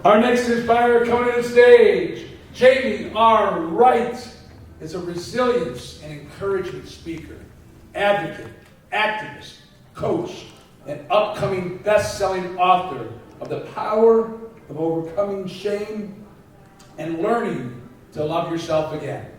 Our next inspirer coming to the stage, Jamie R. Wright, is a resilience and encouragement speaker, advocate, activist, coach, and upcoming best-selling author of The Power of Overcoming Shame and Learning to Love Yourself Again.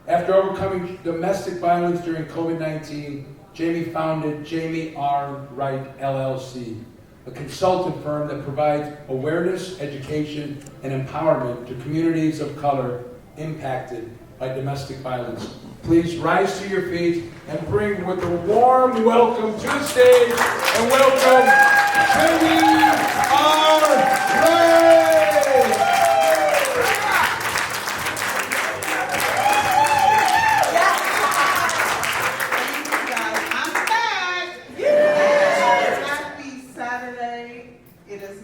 After overcoming domestic violence during COVID-19, Jamie founded Jamie R. Wright, LLC, a consultant firm that provides awareness, education, and empowerment to communities of color impacted by domestic violence. Please rise to your feet and bring with a warm welcome to the stage and welcome Jamie R. Wright.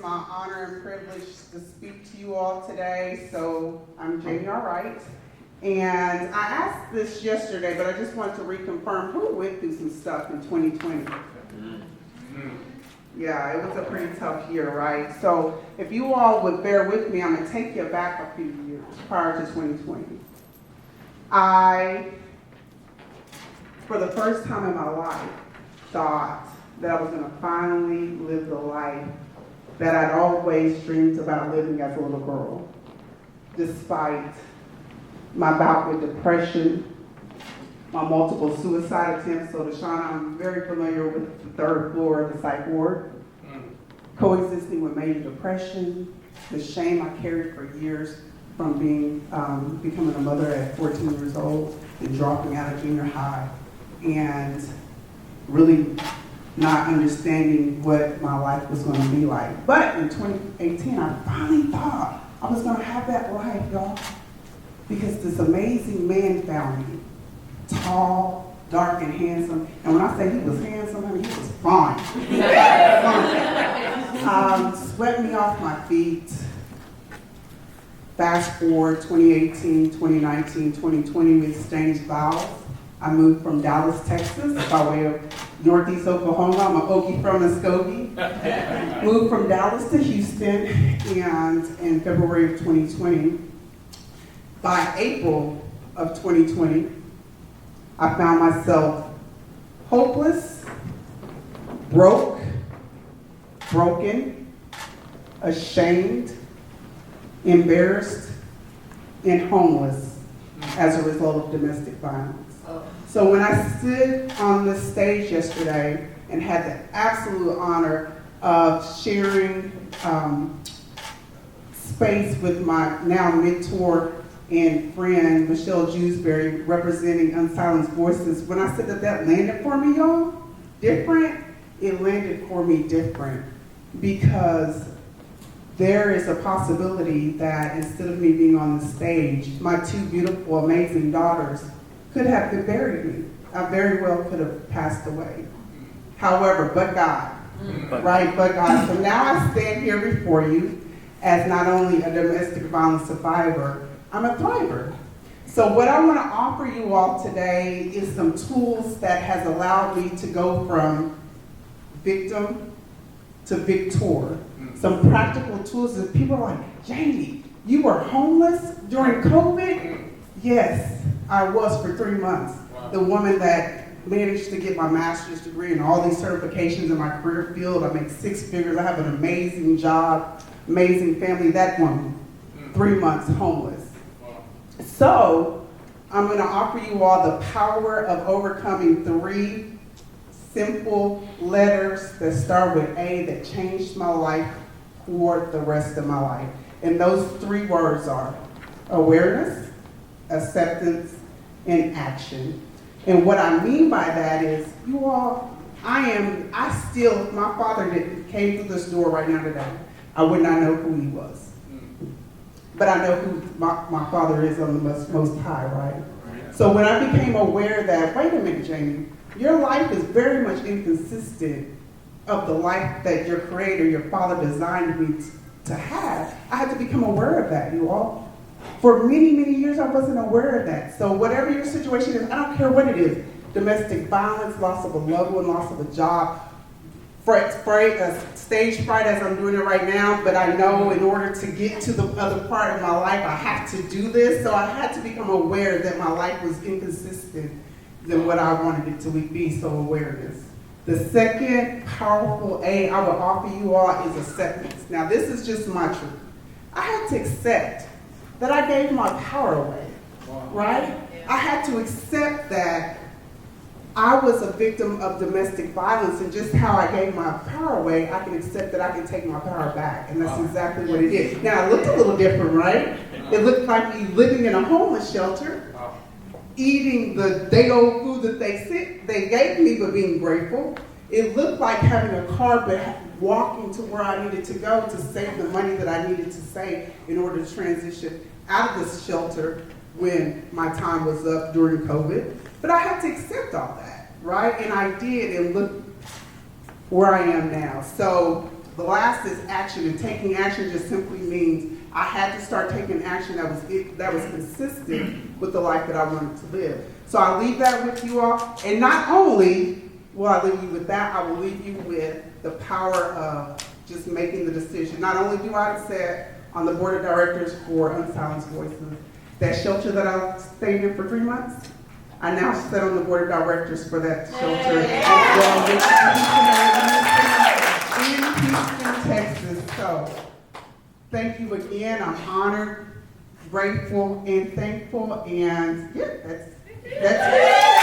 My honor and privilege to speak to you all today. So I'm Jamie R. Wright, and I asked this yesterday, but I just wanted to reconfirm who went through some stuff in 2020. Yeah, it was a pretty tough year, right? So if you all would bear with me, I'm going to take you back a few years prior to 2020. I, for the first time in my life, thought that I was going to finally live the life that I'd always dreamed about living as a little girl, despite my bout with depression, my multiple suicide attempts. So Deshauna, I'm very familiar with the third floor of the psych ward, coexisting with major depression, the shame I carried for years from becoming a mother at 14 years old and dropping out of junior high, and really not understanding what my life was going to be like. But in 2018, I finally thought I was going to have that life, y'all, because this amazing man found me, tall, dark, and handsome. And when I say he was handsome, I mean, he was fine. Swept me off my feet. Fast forward 2018, 2019, 2020, we exchanged vows. I moved from Dallas, Texas, by way of Northeast Oklahoma. I'm an Okie from Muskogee. Moved from Dallas to Houston, and in February of 2020, by April of 2020, I found myself hopeless, broke, broken, ashamed, embarrassed, and homeless as a result of domestic violence. So when I stood on the stage yesterday and had the absolute honor of sharing space with my now mentor and friend, Michelle Jewsbury, representing Unsilenced Voices, when I said that landed for me, y'all, different, it landed for me different, because there is a possibility that instead of me being on the stage, my two beautiful, amazing daughters could have buried me. I very well could have passed away. However, but God, right, but God. So now I stand here before you as not only a domestic violence survivor, I'm a thriver. So what I want to offer you all today is some tools that has allowed me to go from victim to victor. Some practical tools that people are like, Jamie, you were homeless during COVID? Yes, I was for 3 months. Wow. The woman that managed to get my master's degree and all these certifications in my career field. I make 6 figures. I have an amazing job, amazing family. That woman, 3 months homeless. Wow. So I'm going to offer you all the power of overcoming 3 simple letters that start with A that changed my life for the rest of my life. And those 3 words are awareness, acceptance, and action. And what I mean by that is, you all, my father came through this door right now today. I would not know who he was. But I know who my father is on the most high, right? So when I became aware that, wait a minute, Jamie, your life is very much inconsistent of the life that your creator, your father designed me to have, I had to become aware of that, you all. For many, many years, I wasn't aware of that. So whatever your situation is, I don't care what it is, domestic violence, loss of a loved one, loss of a job, stage fright as I'm doing it right now, but I know in order to get to the other part of my life, I have to do this. So I had to become aware that my life was inconsistent than what I wanted it to be, so awareness. The second powerful A I would offer you all is acceptance. Now this is just my truth. I had to accept that I gave my power away, right? I had to accept that I was a victim of domestic violence, and just how I gave my power away, I can accept that I can take my power back, and that's exactly what it is. Now, it looked a little different, right? It looked like me living in a homeless shelter, eating the day-old food that they gave me, but being grateful. It looked like having a car, but walking to where I needed to go to save the money that I needed to save in order to transition out of this shelter when my time was up during COVID. But I had to accept all that, right? And I did, and look where I am now. So the last is action, and taking action just simply means I had to start taking action that was consistent with the life that I wanted to live. So I leave that with you all, and not only will I leave you with that, I will leave you with the power of just making the decision. Not only do I sit on the board of directors for Unsilenced Voices, that shelter that I stayed in for 3 months, I now sit on the board of directors for that shelter in Houston, Texas. So thank you again. I'm honored, grateful, and thankful. And yeah, that's it.